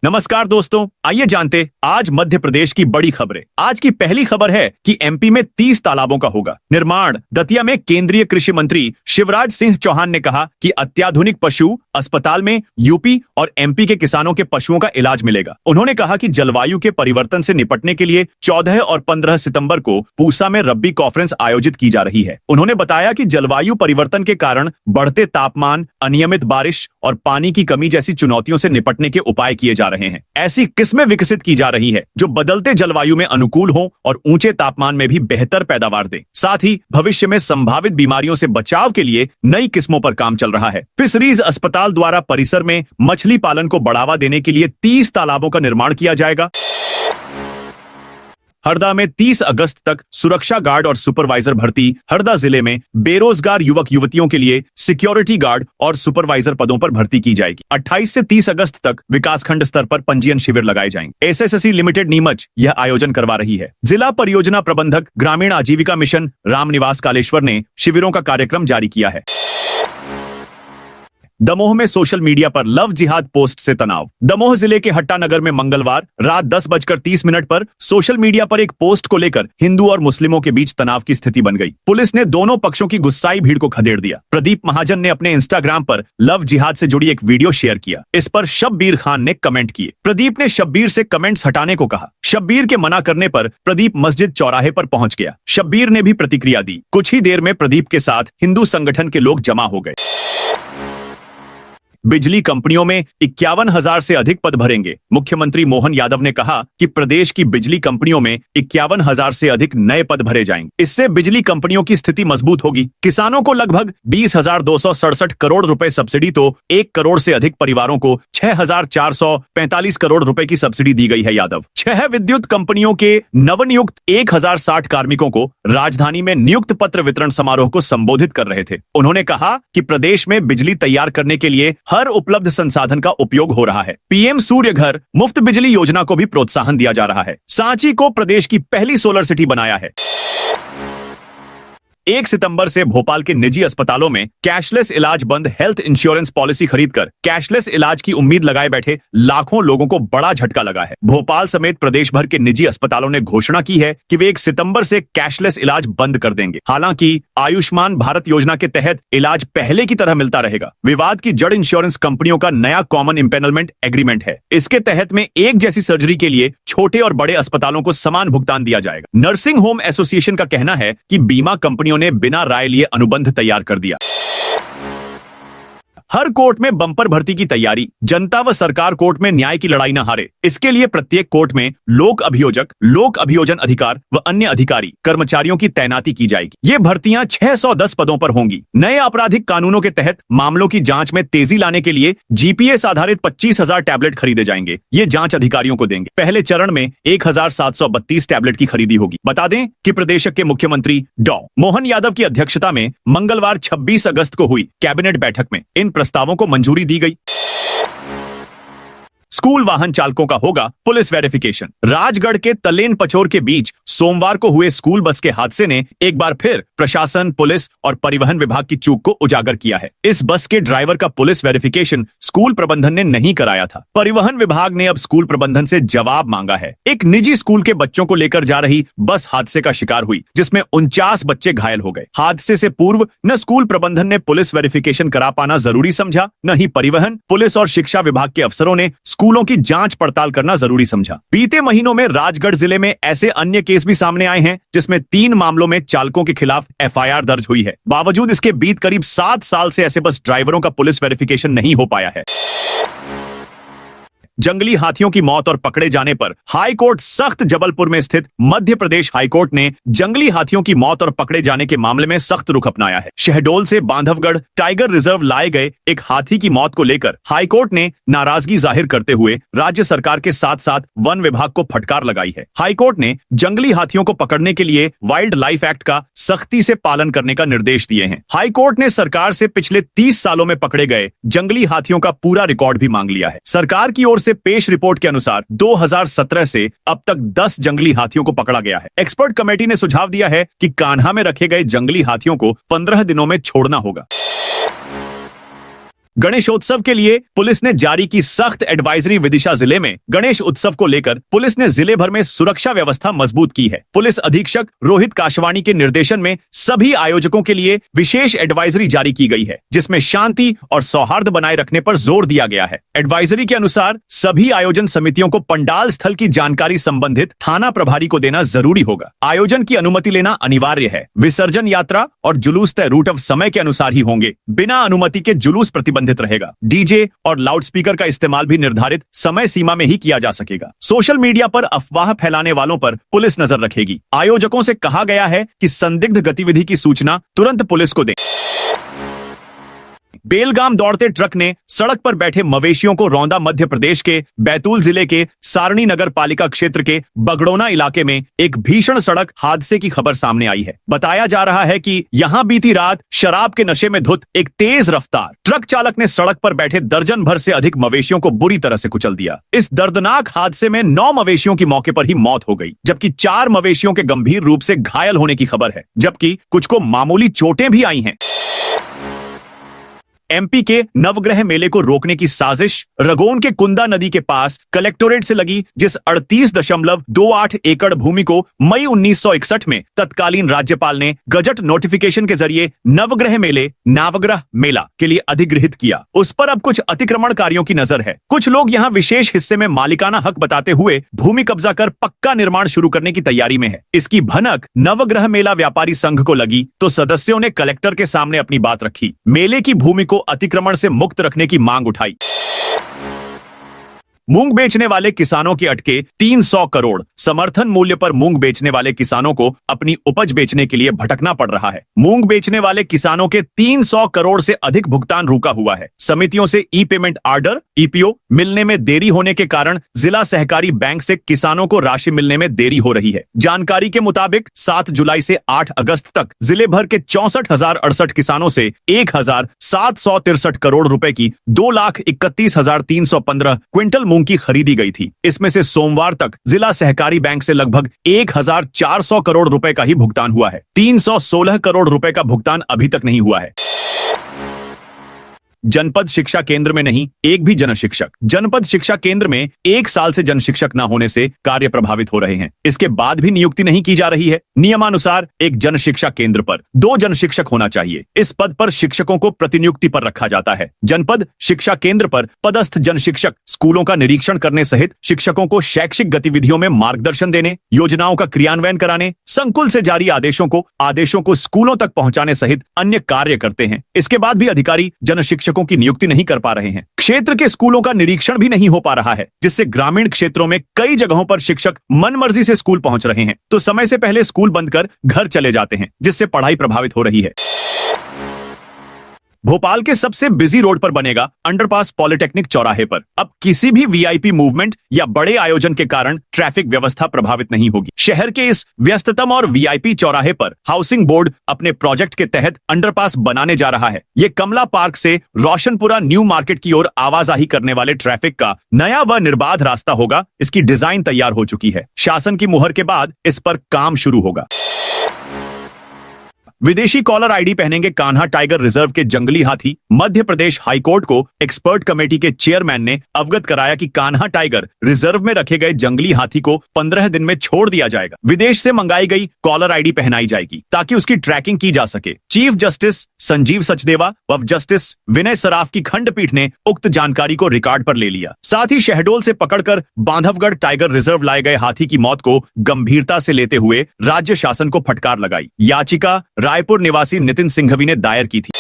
नमस्कार दोस्तों, आइए जानते आज मध्य प्रदेश की बड़ी खबरें। आज की पहली खबर है कि एमपी में 30 तालाबों का होगा निर्माण। दतिया में केंद्रीय कृषि मंत्री शिवराज सिंह चौहान ने कहा कि अत्याधुनिक पशु अस्पताल में यूपी और एमपी के किसानों के पशुओं का इलाज मिलेगा। उन्होंने कहा कि जलवायु के परिवर्तन से निपटने के लिए 14 और 15 सितंबर को पूसा में रब्बी कॉन्फ्रेंस आयोजित की जा रही है। उन्होंने बताया कि जलवायु परिवर्तन के कारण बढ़ते तापमान, अनियमित बारिश और पानी की कमी जैसी चुनौतियों से निपटने के उपाय किए जा रहे हैं। ऐसी किस्में विकसित की जा रही है जो बदलते जलवायु में अनुकूल हो और ऊंचे तापमान में भी बेहतर पैदावार दें। साथ ही भविष्य में संभावित बीमारियों से बचाव के लिए नई किस्मों पर काम चल रहा है। फिशरीज अस्पताल द्वारा परिसर में मछली पालन को बढ़ावा देने के लिए 30 तालाबों का निर्माण किया जाएगा। हरदा में 30 अगस्त तक सुरक्षा गार्ड और सुपरवाइजर भर्ती। हरदा जिले में बेरोजगार युवक युवतियों के लिए सिक्योरिटी गार्ड और सुपरवाइजर पदों पर भर्ती की जाएगी। 28 से 30 अगस्त तक विकासखंड स्तर पर पंजीयन शिविर लगाए जाएंगे। एसएससी लिमिटेड नीमच यह आयोजन करवा रही है। जिला परियोजना प्रबंधक ग्रामीण आजीविका मिशन रामनिवास कालेश्वर ने शिविरों का कार्यक्रम जारी किया है। दमोह में सोशल मीडिया पर लव जिहाद पोस्ट से तनाव। दमोह जिले के हट्टा नगर में मंगलवार रात 10:30 पर सोशल मीडिया पर एक पोस्ट को लेकर हिंदू और मुस्लिमों के बीच तनाव की स्थिति बन गई। पुलिस ने दोनों पक्षों की गुस्साई भीड़ को खदेड़ दिया। प्रदीप महाजन ने अपने इंस्टाग्राम पर लव जिहाद से जुड़ी एक वीडियो शेयर किया। इस पर शब्बीर खान ने कमेंट किए। प्रदीप ने शब्बीर से कमेंट्स हटाने को कहा। शब्बीर के मना करने पर प्रदीप मस्जिद चौराहे पर पहुंच गया। शब्बीर ने भी प्रतिक्रिया दी। कुछ ही देर में प्रदीप के साथ हिंदू संगठन के लोग जमा हो गए। बिजली कंपनियों में 51,000 से अधिक पद भरेंगे। मुख्यमंत्री मोहन यादव ने कहा कि प्रदेश की बिजली कंपनियों में 51,000 से अधिक नए पद भरे जाएंगे। इससे बिजली कंपनियों की स्थिति मजबूत होगी। किसानों को लगभग 20,267 करोड़ रुपए सब्सिडी तो 1 करोड़ से अधिक परिवारों को 6,445 करोड़ रुपए की सब्सिडी दी गई है। यादव 6 विद्युत कंपनियों के नवनियुक्त 1,060 कार्मिकों को राजधानी में नियुक्त पत्र वितरण समारोह को संबोधित कर रहे थे। उन्होंने कहा कि प्रदेश में बिजली तैयार करने के लिए हर उपलब्ध संसाधन का उपयोग हो रहा है। पीएम सूर्य घर मुफ्त बिजली योजना को भी प्रोत्साहन दिया जा रहा है। सांची को प्रदेश की पहली सोलर सिटी बनाया है। 1 सितंबर से भोपाल के निजी अस्पतालों में कैशलेस इलाज बंद। हेल्थ इंश्योरेंस पॉलिसी खरीदकर कैशलेस इलाज की उम्मीद लगाए बैठे लाखों लोगों को बड़ा झटका लगा है। भोपाल समेत प्रदेश भर के निजी अस्पतालों ने घोषणा की है कि वे 1 सितंबर से कैशलेस इलाज बंद कर देंगे। हालांकि आयुष्मान भारत योजना के तहत इलाज पहले की तरह मिलता रहेगा। विवाद की जड़ इंश्योरेंस कंपनियों का नया कॉमन इम्पेनलमेंट एग्रीमेंट है। इसके तहत में एक जैसी सर्जरी के लिए छोटे और बड़े अस्पतालों को समान भुगतान दिया जाएगा। नर्सिंग होम एसोसिएशन का कहना है कि बीमा कंपनियों ने बिना राय लिए अनुबंध तैयार कर दिया। हर कोर्ट में बम्पर भर्ती की तैयारी। जनता व सरकार कोर्ट में न्याय की लड़ाई न हारे, इसके लिए प्रत्येक कोर्ट में लोक अभियोजक, लोक अभियोजन अधिकार व अन्य अधिकारी कर्मचारियों की तैनाती की जाएगी। ये भर्तियां 610 पदों पर होंगी। नए आपराधिक कानूनों के तहत मामलों की जांच में तेजी लाने के लिए जीपीएस आधारित 25,000 टैबलेट खरीदे जाएंगे। ये जांच अधिकारियों को देंगे। पहले चरण में 1,732 टैबलेट की खरीदी होगी। बता दें कि प्रदेश के मुख्यमंत्री डॉ मोहन यादव की अध्यक्षता में मंगलवार 26 अगस्त को हुई कैबिनेट बैठक में इन प्रस्तावों को मंजूरी दी गई। स्कूल वाहन चालकों का होगा पुलिस वेरिफिकेशन। राजगढ़ के तलेन पचोर के बीच सोमवार को हुए स्कूल बस के हादसे ने एक बार फिर प्रशासन, पुलिस और परिवहन विभाग की चूक को उजागर किया है। इस बस के ड्राइवर का पुलिस वेरिफिकेशन स्कूल प्रबंधन ने नहीं कराया था। परिवहन विभाग ने अब स्कूल प्रबंधन से जवाब मांगा है। एक निजी स्कूल के बच्चों को लेकर जा रही बस हादसे का शिकार हुई, जिसमें 49 बच्चे घायल हो गए। हादसे से पूर्व न स्कूल प्रबंधन ने पुलिस वेरिफिकेशन करा पाना जरूरी समझा, न ही परिवहन, पुलिस और शिक्षा विभाग के अफसरों ने स्कूलों की जांच पड़ताल करना जरूरी समझा। बीते महीनों में राजगढ़ जिले में ऐसे अन्य केस भी सामने आए हैं, जिसमें 3 मामलों में चालकों के खिलाफ एफआईआर दर्ज हुई है। बावजूद इसके बीत करीब 7 साल से ऐसे बस ड्राइवरों का पुलिस वेरिफिकेशन नहीं हो पाया है। जंगली हाथियों की मौत और पकड़े जाने पर हाई कोर्ट सख्त। जबलपुर में स्थित मध्य प्रदेश हाई कोर्ट ने जंगली हाथियों की मौत और पकड़े जाने के मामले में सख्त रुख अपनाया है। शहडोल से बांधवगढ़ टाइगर रिजर्व लाए गए एक हाथी की मौत को लेकर हाई कोर्ट ने नाराजगी जाहिर करते हुए राज्य सरकार के साथ साथ वन विभाग को फटकार लगाई है। हाई कोर्ट ने जंगली हाथियों को पकड़ने के लिए वाइल्ड लाइफ एक्ट का सख्ती से पालन करने का निर्देश दिए हैं। हाई कोर्ट ने सरकार से पिछले 30 सालों में पकड़े गए जंगली हाथियों का पूरा रिकॉर्ड भी मांग लिया है। सरकार की ओर से पेश रिपोर्ट के अनुसार 2017 से अब तक 10 जंगली हाथियों को पकड़ा गया है। एक्सपर्ट कमेटी ने सुझाव दिया है कि कान्हा में रखे गए जंगली हाथियों को 15 दिनों में छोड़ना होगा। गणेशोत्सव के लिए पुलिस ने जारी की सख्त एडवाइजरी। विदिशा जिले में गणेश उत्सव को लेकर पुलिस ने जिले भर में सुरक्षा व्यवस्था मजबूत की है। पुलिस अधीक्षक रोहित काशवानी के निर्देशन में सभी आयोजकों के लिए विशेष एडवाइजरी जारी की गई है, जिसमें शांति और सौहार्द बनाए रखने पर जोर दिया गया है। एडवाइजरी के अनुसार सभी आयोजन समितियों को पंडाल स्थल की जानकारी संबंधित थाना प्रभारी को देना जरूरी होगा। आयोजन की अनुमति लेना अनिवार्य है। विसर्जन यात्रा और जुलूस तय रूट ऑफ समय के अनुसार ही होंगे। बिना अनुमति के जुलूस प्रतिबंधित रहेगा। डीजे और लाउडस्पीकर का इस्तेमाल भी निर्धारित समय सीमा में ही किया जा सकेगा। सोशल मीडिया पर अफवाह फैलाने वालों पर पुलिस नजर रखेगी। आयोजकों से कहा गया है कि संदिग्ध गतिविधि की सूचना तुरंत पुलिस को दें। बेलगाम दौड़ते ट्रक ने सड़क पर बैठे मवेशियों को रौंदा। मध्य प्रदेश के बैतूल जिले के सारणी नगर पालिका क्षेत्र के बगड़ोना इलाके में एक भीषण सड़क हादसे की खबर सामने आई है। बताया जा रहा है कि यहां बीती रात शराब के नशे में धुत एक तेज रफ्तार ट्रक चालक ने सड़क पर बैठे दर्जन भर से अधिक मवेशियों को बुरी तरह से कुचल दिया। इस दर्दनाक हादसे में 9 मवेशियों की मौके पर ही मौत हो गई, जबकि 4 मवेशियों के गंभीर रूप से घायल होने की खबर है, जबकि कुछ को मामूली चोटें भी आई हैं। एमपी के नवग्रह मेले को रोकने की साजिश। रगोन के कुंदा नदी के पास कलेक्टोरेट से लगी जिस 38.28 एकड़ भूमि को मई 1961 में तत्कालीन राज्यपाल ने गजट नोटिफिकेशन के जरिए नवग्रह मेला के लिए अधिग्रहित किया, उस पर अब कुछ अतिक्रमणकारियों की नजर है। कुछ लोग यहां विशेष हिस्से में मालिकाना हक बताते हुए भूमि कब्जा कर पक्का निर्माण शुरू करने की तैयारी में है। इसकी भनक नवग्रह मेला व्यापारी संघ को लगी तो सदस्यों ने कलेक्टर के सामने अपनी बात रखी। मेले की भूमि को अतिक्रमण से मुक्त रखने की मांग उठाई। मूंग बेचने वाले किसानों के अटके 300 करोड़। समर्थन मूल्य पर मूंग बेचने वाले किसानों को अपनी उपज बेचने के लिए भटकना पड़ रहा है। मूंग बेचने वाले किसानों के 300 करोड़ से अधिक भुगतान रुका हुआ है। समितियों से ई पेमेंट ऑर्डर ईपीओ मिलने में देरी होने के कारण जिला सहकारी बैंक से किसानों को राशि मिलने में देरी हो रही है। जानकारी के मुताबिक 7 जुलाई से 8 अगस्त तक जिले भर के 64,068 किसानों से 1,763 करोड़ रुपए की 2,31,315 क्विंटल मूंग की खरीदी गई थी। इसमें से सोमवार तक जिला सहकारी बैंक से लगभग 1,400 करोड़ रुपए का ही भुगतान हुआ है। 316 करोड़ रुपए का भुगतान अभी तक नहीं हुआ है। जनपद शिक्षा केंद्र में नहीं एक भी जन शिक्षक। जनपद शिक्षा केंद्र में 1 साल से जन शिक्षक न होने से कार्य प्रभावित हो रहे हैं। इसके बाद भी नियुक्ति नहीं की जा रही है। नियमानुसार एक जन शिक्षा केंद्र पर 2 जन शिक्षक होना चाहिए। इस पद पर शिक्षकों को प्रतिनियुक्ति पर रखा जाता है। जनपद शिक्षा केंद्र पर पदस्थ जन शिक्षक स्कूलों का निरीक्षण करने सहित शिक्षकों को शैक्षिक गतिविधियों में मार्गदर्शन देने, योजनाओं का क्रियान्वयन कराने, संकुल से जारी आदेशों को स्कूलों तक पहुंचाने सहित अन्य कार्य करते हैं। इसके बाद भी अधिकारी जन शिक्षकों की नियुक्ति नहीं कर पा रहे हैं। क्षेत्र के स्कूलों का निरीक्षण भी नहीं हो पा रहा है, जिससे ग्रामीण क्षेत्रों में कई जगहों पर शिक्षक मनमर्जी से स्कूल पहुंच रहे हैं तो समय से पहले स्कूल बंद कर घर चले जाते हैं, जिससे पढ़ाई प्रभावित हो रही है। भोपाल के सबसे बिजी रोड पर बनेगा अंडरपास पॉलिटेक्निक चौराहे पर। अब किसी भी वीआईपी मूवमेंट या बड़े आयोजन के कारण ट्रैफिक व्यवस्था प्रभावित नहीं होगी। शहर के इस व्यस्ततम और वीआईपी चौराहे पर हाउसिंग बोर्ड अपने प्रोजेक्ट के तहत अंडरपास बनाने जा रहा है। ये कमला पार्क से रोशनपुरा न्यू मार्केट की ओर आवाजाही करने वाले ट्रैफिक का नया व निर्बाध रास्ता होगा। इसकी डिजाइन तैयार हो चुकी है। शासन की मुहर के बाद इस पर काम शुरू होगा। विदेशी कॉलर आईडी पहनेंगे कान्हा टाइगर रिजर्व के जंगली हाथी। मध्य प्रदेश हाईकोर्ट को एक्सपर्ट कमेटी के चेयरमैन ने अवगत कराया कि कान्हा टाइगर रिजर्व में रखे गए जंगली हाथी को 15 दिन में छोड़ दिया जाएगा। विदेश से मंगाई गई कॉलर आईडी पहनाई जाएगी ताकि उसकी ट्रैकिंग की जा सके। चीफ जस्टिस संजीव सचदेवा व जस्टिस विनय सराफ की खंडपीठ ने उक्त जानकारी को रिकॉर्ड पर ले लिया। साथ ही शहडोल से पकड़कर बांधवगढ़ टाइगर रिजर्व लाए गए हाथी की मौत को गंभीरता से लेते हुए राज्य शासन को फटकार लगाई। याचिका रायपुर निवासी नितिन सिंघवी ने दायर की थी।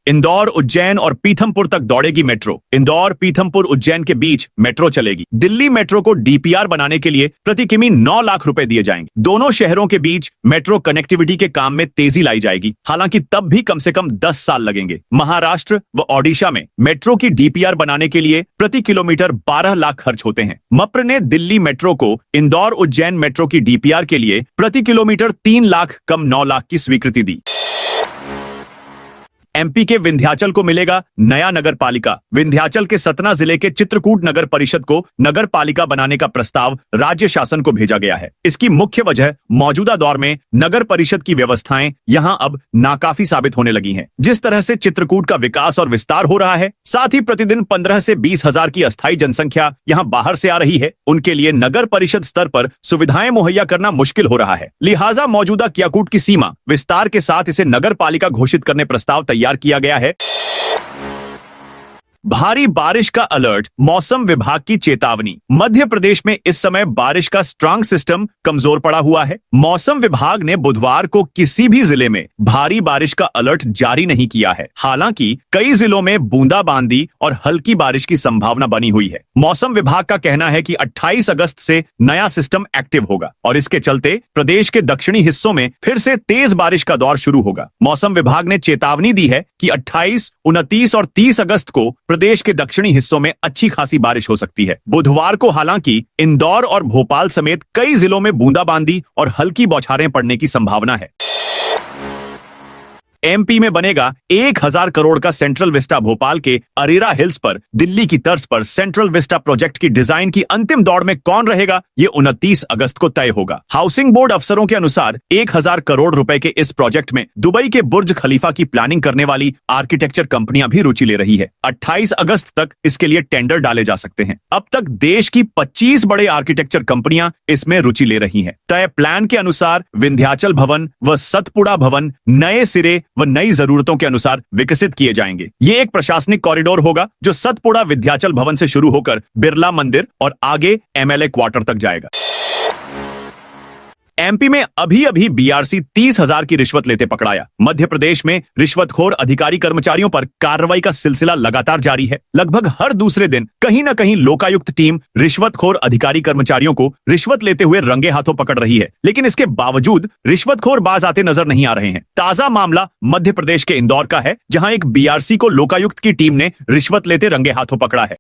इंदौर, उज्जैन और पीथमपुर तक दौड़ेगी मेट्रो। इंदौर, पीथमपुर, उज्जैन के बीच मेट्रो चलेगी। दिल्ली मेट्रो को डीपीआर बनाने के लिए प्रति किमी 9 लाख रुपए दिए जाएंगे। दोनों शहरों के बीच मेट्रो कनेक्टिविटी के काम में तेजी लाई जाएगी। हालांकि तब भी कम से कम 10 साल लगेंगे। महाराष्ट्र व ओडिशा में मेट्रो की डीपीआर बनाने के लिए प्रति किलोमीटर 12 लाख खर्च होते हैं। मप्र ने दिल्ली मेट्रो को इंदौर उज्जैन मेट्रो की डीपीआर के लिए प्रति किलोमीटर 3 लाख कम 9 लाख की स्वीकृति दी। एमपी के विंध्याचल को मिलेगा नया नगर पालिका। विंध्याचल के सतना जिले के चित्रकूट नगर परिषद को नगर पालिका बनाने का प्रस्ताव राज्य शासन को भेजा गया है। इसकी मुख्य वजह मौजूदा दौर में नगर परिषद की व्यवस्थाएं यहां अब नाकाफी साबित होने लगी हैं। जिस तरह से चित्रकूट का विकास और विस्तार हो रहा है, साथ ही प्रतिदिन 15 से 20 हजार की अस्थायी जनसंख्या यहां बाहर से आ रही है, उनके लिए नगर परिषद स्तर पर सुविधाएं मुहैया करना मुश्किल हो रहा है। लिहाजा मौजूदा कियाकूट की सीमा विस्तार के साथ इसे नगर पालिका घोषित करने प्रस्ताव तैयार किया गया है। भारी बारिश का अलर्ट, मौसम विभाग की चेतावनी। मध्य प्रदेश में इस समय बारिश का स्ट्रांग सिस्टम कमजोर पड़ा हुआ है। मौसम विभाग ने बुधवार को किसी भी जिले में भारी बारिश का अलर्ट जारी नहीं किया है। हालांकि कई जिलों में बूंदाबांदी और हल्की बारिश की संभावना बनी हुई है। मौसम विभाग का कहना है कि 28 अगस्त से नया सिस्टम एक्टिव होगा और इसके चलते प्रदेश के दक्षिणी हिस्सों में फिर से तेज बारिश का दौर शुरू होगा। मौसम विभाग ने चेतावनी दी है कि 28, 29 और 30 अगस्त को प्रदेश के दक्षिणी हिस्सों में अच्छी खासी बारिश हो सकती है। बुधवार को हालांकि इंदौर और भोपाल समेत कई जिलों में बूंदाबांदी और हल्की बौछारें पड़ने की संभावना है। एमपी में बनेगा 1000 करोड़ का सेंट्रल विस्टा। भोपाल के अरेरा हिल्स पर दिल्ली की तर्ज पर सेंट्रल विस्टा प्रोजेक्ट की डिजाइन की अंतिम दौड़ में कौन रहेगा, ये 29 अगस्त को तय होगा। हाउसिंग बोर्ड अफसरों के अनुसार 1000 करोड़ रुपए के इस प्रोजेक्ट में दुबई के बुर्ज खलीफा की प्लानिंग करने वाली आर्किटेक्चर कंपनियां भी रुचि ले रही है। 28 अगस्त तक इसके लिए टेंडर डाले जा सकते हैं। अब तक देश की 25 बड़े आर्किटेक्चर कंपनियां इसमें रुचि ले रही हैं। तय प्लान के अनुसार विंध्याचल भवन व सतपुड़ा भवन नए सिरे व नई जरूरतों के अनुसार विकसित किए जाएंगे। ये एक प्रशासनिक कॉरिडोर होगा जो सतपुड़ा विंध्याचल भवन से शुरू होकर बिरला मंदिर और आगे एमएलए क्वार्टर तक जाएगा। एमपी में अभी बीआरसी 30,000 की रिश्वत लेते पकड़ाया। मध्य प्रदेश में रिश्वतखोर अधिकारी कर्मचारियों पर कार्रवाई का सिलसिला लगातार जारी है। लगभग हर दूसरे दिन कहीं न कहीं लोकायुक्त टीम रिश्वतखोर अधिकारी कर्मचारियों को रिश्वत लेते हुए रंगे हाथों पकड़ रही है, लेकिन इसके बावजूद रिश्वतखोर बाज आते नजर नहीं आ रहे हैं। ताजा मामला मध्य प्रदेश के इंदौर का है, जहां एक बीआरसी को लोकायुक्त की टीम ने रिश्वत लेते रंगे हाथों पकड़ा है।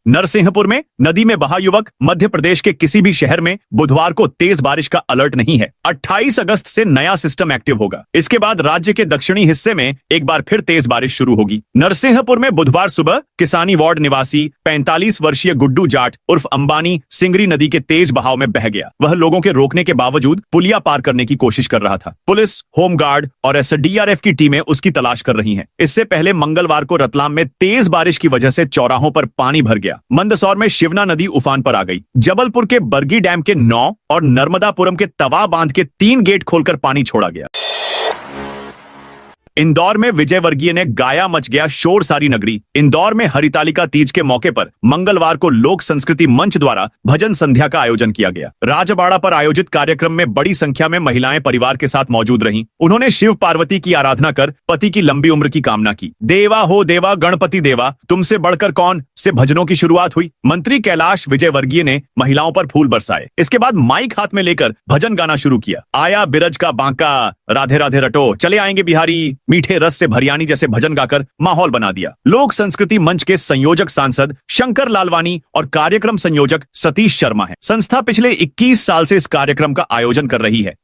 नरसिंहपुर में नदी में बहा युवक। मध्य प्रदेश के किसी भी शहर में बुधवार को तेज बारिश का अलर्ट नहीं है। 28 अगस्त से नया सिस्टम एक्टिव होगा। इसके बाद राज्य के दक्षिणी हिस्से में एक बार फिर तेज बारिश शुरू होगी। नरसिंहपुर में बुधवार सुबह किसानी वार्ड निवासी 45 वर्षीय गुड्डू जाट उर्फ अंबानी सिंगरी नदी के तेज बहाव में बह गया। वह लोगों के रोकने के बावजूद पुलिया पार करने की कोशिश कर रहा था। पुलिस, होमगार्ड और एसडीआरएफ की टीमें उसकी तलाश कर रही हैं। इससे पहले मंगलवार को रतलाम में तेज बारिश की वजह से चौराहों पर पानी भर गया। मंदसौर में शिवना नदी उफान पर आ गई। जबलपुर के बरगी डैम के 9 और नर्मदापुरम के तवा बांध के 3 गेट खोलकर पानी छोड़ा गया। इंदौर में विजयवर्गीय ने गाया मच गया शोर सारी नगरी। इंदौर में हरितालिका तीज के मौके पर मंगलवार को लोक संस्कृति मंच द्वारा भजन संध्या का आयोजन किया गया। राजबाड़ा पर आयोजित कार्यक्रम में बड़ी संख्या में महिलाएं परिवार के साथ मौजूद रहीं। उन्होंने शिव पार्वती की आराधना कर पति की लंबी उम्र की कामना की। देवा हो देवा गणपति देवा, तुमसे बढ़कर कौन से भजनों की शुरुआत हुई। मंत्री कैलाश विजयवर्गीय ने महिलाओं पर फूल बरसाए। इसके बाद माइक हाथ में लेकर भजन गाना शुरू किया। आया बिरज का बांका, राधे राधे रटो, चले आएंगे बिहारी, मीठे रस से भरियानी जैसे भजन गाकर माहौल बना दिया। लोक संस्कृति मंच के संयोजक सांसद शंकर लालवानी और कार्यक्रम संयोजक सतीश शर्मा हैं। संस्था पिछले 21 साल से इस कार्यक्रम का आयोजन कर रही है।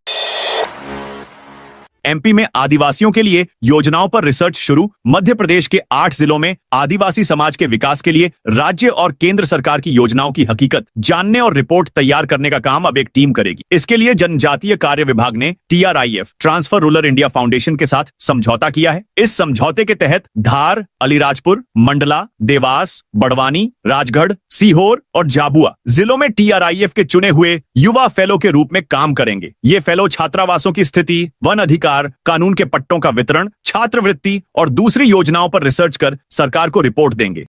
एमपी में आदिवासियों के लिए योजनाओं पर रिसर्च शुरू। मध्य प्रदेश के 8 जिलों में आदिवासी समाज के विकास के लिए राज्य और केंद्र सरकार की योजनाओं की हकीकत जानने और रिपोर्ट तैयार करने का काम अब एक टीम करेगी। इसके लिए जनजातीय कार्य विभाग ने TRIF transfer rural India foundation के साथ समझौता किया है। इस समझौते के तहत धार, अलीराजपुर, मंडला, देवास, बड़वानी, राजगढ़, सीहोर और झाबुआ जिलों में TRIF के चुने हुए युवा फेलो के रूप में काम करेंगे। ये फेलो छात्रावासों की स्थिति, वन अधिकार, कानून के पट्टों का वितरण, छात्रवृत्ति और दूसरी योजनाओं पर रिसर्च कर सरकार को रिपोर्ट देंगे।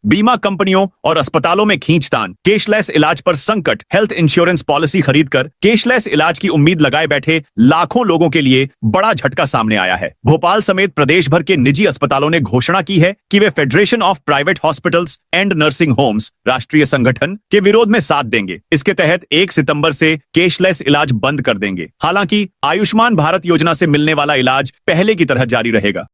बीमा कंपनियों और अस्पतालों में खींचतान, कैशलेस इलाज पर संकट। हेल्थ इंश्योरेंस पॉलिसी खरीदकर कैशलेस इलाज की उम्मीद लगाए बैठे लाखों लोगों के लिए बड़ा झटका सामने आया है। भोपाल समेत प्रदेश भर के निजी अस्पतालों ने घोषणा की है कि वे federation of private hospitals and nursing homes राष्ट्रीय संगठन के विरोध में साथ देंगे। इसके तहत 1 सितंबर से कैशलेस इलाज बंद कर देंगे। हालांकि आयुष्मान भारत योजना से मिलने वाला इलाज पहले की तरह जारी रहेगा।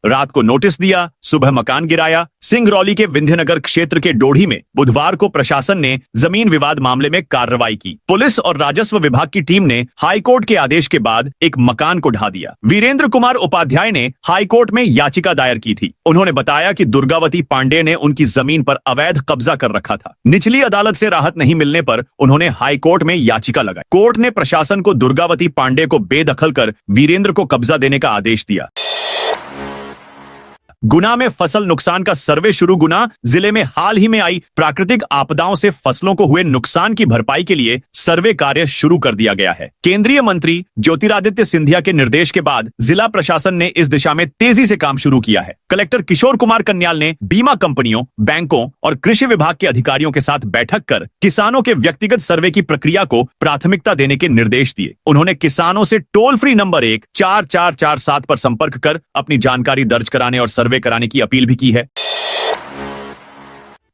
रात को नोटिस दिया, सुबह मकान गिराया। सिंगरौली के विंध्यनगर क्षेत्र के डोढ़ी में बुधवार को प्रशासन ने जमीन विवाद मामले में कार्रवाई की। पुलिस और राजस्व विभाग की टीम ने हाईकोर्ट के आदेश के बाद एक मकान को ढा दिया। वीरेंद्र कुमार उपाध्याय ने हाईकोर्ट में याचिका दायर की थी। उन्होंने बताया कि दुर्गावती पांडे ने उनकी जमीन पर अवैध कब्जा कर रखा था। निचली अदालत से राहत नहीं मिलने पर उन्होंने हाईकोर्ट में याचिका लगाई। कोर्ट ने प्रशासन को दुर्गावती पांडे को बेदखल कर वीरेंद्र को कब्जा देने का आदेश दिया। गुना में फसल नुकसान का सर्वे शुरू। गुना जिले में हाल ही में आई प्राकृतिक आपदाओं से फसलों को हुए नुकसान की भरपाई के लिए सर्वे कार्य शुरू कर दिया गया है। केंद्रीय मंत्री ज्योतिरादित्य सिंधिया के निर्देश के बाद जिला प्रशासन ने इस दिशा में तेजी से काम शुरू किया है। कलेक्टर किशोर कुमार कन्याल ने बीमा कंपनियों, बैंकों और कृषि विभाग के अधिकारियों के साथ बैठक कर किसानों के व्यक्तिगत सर्वे की प्रक्रिया को प्राथमिकता देने के निर्देश दिए। उन्होंने किसानों से टोल फ्री नंबर 14447 पर संपर्क कर अपनी जानकारी दर्ज कराने और सर्वे कराने की अपील भी की है।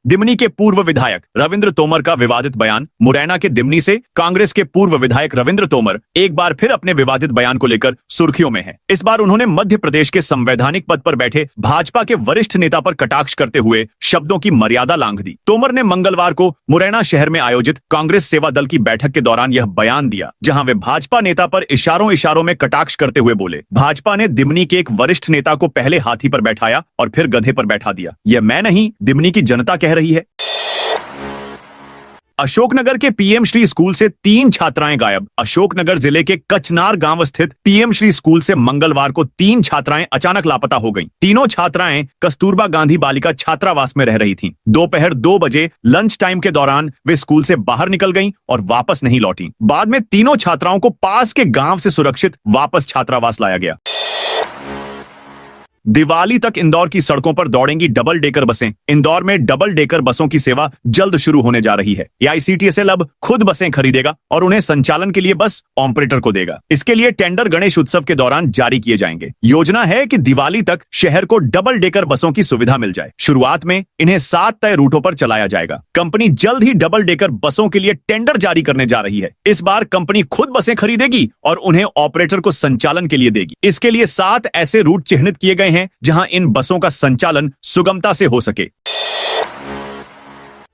दिमनी के पूर्व विधायक रविंद्र तोमर का विवादित बयान। मुरैना के दिमनी से कांग्रेस के पूर्व विधायक रविंद्र तोमर एक बार फिर अपने विवादित बयान को लेकर सुर्खियों में हैं। इस बार उन्होंने मध्य प्रदेश के संवैधानिक पद पर बैठे भाजपा के वरिष्ठ नेता पर कटाक्ष करते हुए शब्दों की मर्यादा लांघ दी। तोमर ने मंगलवार को मुरैना शहर में आयोजित कांग्रेस सेवा दल की बैठक के दौरान यह बयान दिया, जहां वे भाजपा नेता पर इशारों में कटाक्ष करते हुए बोले। भाजपा ने दिमनी के एक वरिष्ठ नेता को पहले हाथी पर बैठाया और फिर गधे पर बैठा दिया। यह मैं नहीं, दिमनी की जनता कह रही है। अशोकनगर के पीएम श्री स्कूल से 3 छात्राएं गायब। अशोकनगर जिले के कचनार गांव स्थित पीएम श्री स्कूल से मंगलवार को 3 छात्राएं अचानक लापता हो गईं। तीनों छात्राएं कस्तूरबा गांधी बालिका छात्रावास में रह रही थीं। दोपहर 2 बजे लंच टाइम के दौरान वे स्कूल से बाहर निकल गईं और वापस नहीं लौटी। बाद में तीनों छात्राओं को पास के गांव से सुरक्षित वापस छात्रावास लाया गया। दिवाली तक इंदौर की सड़कों पर दौड़ेंगी डबल डेकर बसें। इंदौर में डबल डेकर बसों की सेवा जल्द शुरू होने जा रही है। एआईसीटीएसएल अब खुद बसें खरीदेगा और उन्हें संचालन के लिए बस ऑपरेटर को देगा। इसके लिए टेंडर गणेश उत्सव के दौरान जारी किए जाएंगे। योजना है कि दिवाली तक शहर को डबल डेकर बसों की सुविधा मिल जाए। शुरुआत में इन्हें 7 तय रूटों पर चलाया जाएगा। कंपनी जल्द ही डबल डेकर बसों के लिए टेंडर जारी करने जा रही है। इस बार कंपनी खुद बसें खरीदेगी और उन्हें ऑपरेटर को संचालन के लिए देगी। इसके लिए 7 ऐसे रूट चिन्हित किए गए हैं जहां इन बसों का संचालन सुगमता से हो सके।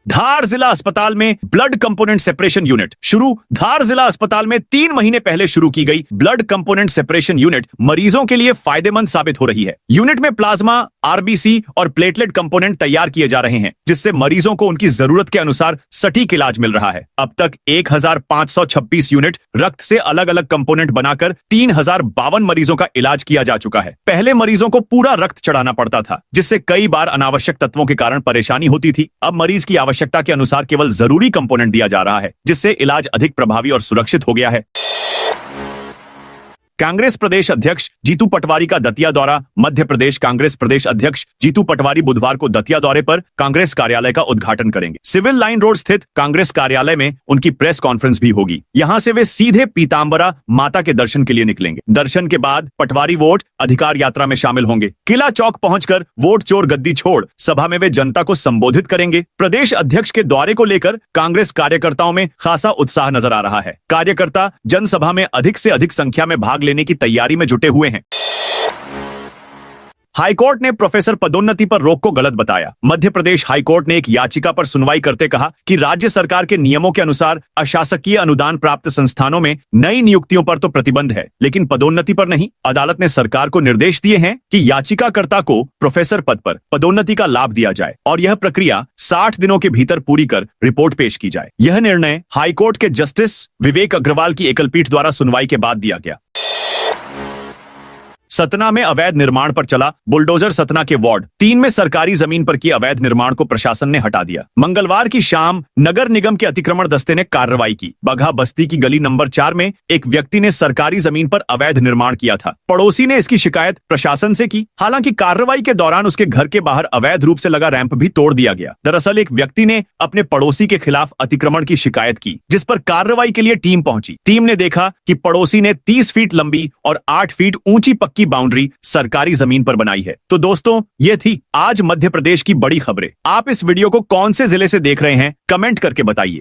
धार जिला अस्पताल में ब्लड कंपोनेंट सेपरेशन यूनिट शुरू। धार जिला अस्पताल में 3 महीने पहले शुरू की गई ब्लड कंपोनेंट सेपरेशन यूनिट मरीजों के लिए फायदेमंद साबित हो रही है। यूनिट में प्लाज्मा, आरबीसी और प्लेटलेट कंपोनेंट तैयार किए जा रहे हैं, जिससे मरीजों को उनकी जरूरत के अनुसार सटीक इलाज मिल रहा है। अब तक 1526 यूनिट रक्त से अलग अलग कंपोनेंट बनाकर 3052 मरीजों का इलाज किया जा चुका है। पहले मरीजों को पूरा रक्त चढ़ाना पड़ता था, जिससे कई बार अनावश्यक तत्वों के कारण परेशानी होती थी। अब मरीज की आवश्यकता के अनुसार केवल जरूरी कंपोनेंट दिया जा रहा है, जिससे इलाज अधिक प्रभावी और सुरक्षित हो गया है। कांग्रेस प्रदेश अध्यक्ष जीतू पटवारी का दतिया दौरा। मध्य प्रदेश कांग्रेस प्रदेश अध्यक्ष जीतू पटवारी बुधवार को दतिया दौरे पर कांग्रेस कार्यालय का उद्घाटन करेंगे। सिविल लाइन रोड स्थित कांग्रेस कार्यालय में उनकी प्रेस कॉन्फ्रेंस भी होगी। यहां से वे सीधे पीतांबरा माता के दर्शन के लिए निकलेंगे। दर्शन के बाद पटवारी वोट अधिकार यात्रा में शामिल होंगे। किला चौक पहुंचकर वोट चोर गद्दी छोड़ सभा में वे जनता को संबोधित करेंगे। प्रदेश अध्यक्ष के दौरे को लेकर कांग्रेस कार्यकर्ताओं में खासा उत्साह नजर आ रहा है। कार्यकर्ता जनसभा में अधिक से अधिक संख्या में भाग लेने की तैयारी में जुटे हुए हैं। हाईकोर्ट ने प्रोफेसर पदोन्नति पर रोक को गलत बताया। मध्य प्रदेश हाईकोर्ट ने एक याचिका पर सुनवाई करते कहा कि राज्य सरकार के नियमों के अनुसार अशासकीय अनुदान प्राप्त संस्थानों में नई नियुक्तियों पर तो प्रतिबंध है, लेकिन पदोन्नति पर नहीं। अदालत ने सरकार को निर्देश दिए हैं कि याचिकाकर्ता को प्रोफेसर पद पर पदोन्नति का लाभ दिया जाए और यह प्रक्रिया 60 दिनों के भीतर पूरी कर रिपोर्ट पेश की जाए। यह निर्णय हाईकोर्ट के जस्टिस विवेक अग्रवाल की एकलपीठ द्वारा सुनवाई के बाद दिया गया। सतना में अवैध निर्माण पर चला बुलडोजर। सतना के वार्ड 3 में सरकारी जमीन पर की अवैध निर्माण को प्रशासन ने हटा दिया। मंगलवार की शाम नगर निगम के अतिक्रमण दस्ते ने कार्रवाई की। बघा बस्ती की गली नंबर 4 में एक व्यक्ति ने सरकारी जमीन पर अवैध निर्माण किया था। पड़ोसी ने इसकी शिकायत प्रशासन से की। हालांकि कार्रवाई के दौरान उसके घर के बाहर अवैध रूप से लगा रैंप भी तोड़ दिया गया। दरअसल एक व्यक्ति ने अपने पड़ोसी के खिलाफ अतिक्रमण की शिकायत की, जिस पर कार्रवाई के लिए टीम पहुंची। टीम ने देखा कि पड़ोसी ने 30 फीट लंबी और 8 फीट ऊंची पक्की बाउंड्री सरकारी जमीन पर बनाई है। तो दोस्तों, ये थी आज मध्य प्रदेश की बड़ी खबरें। आप इस वीडियो को कौन से जिले से देख रहे हैं, कमेंट करके बताइए।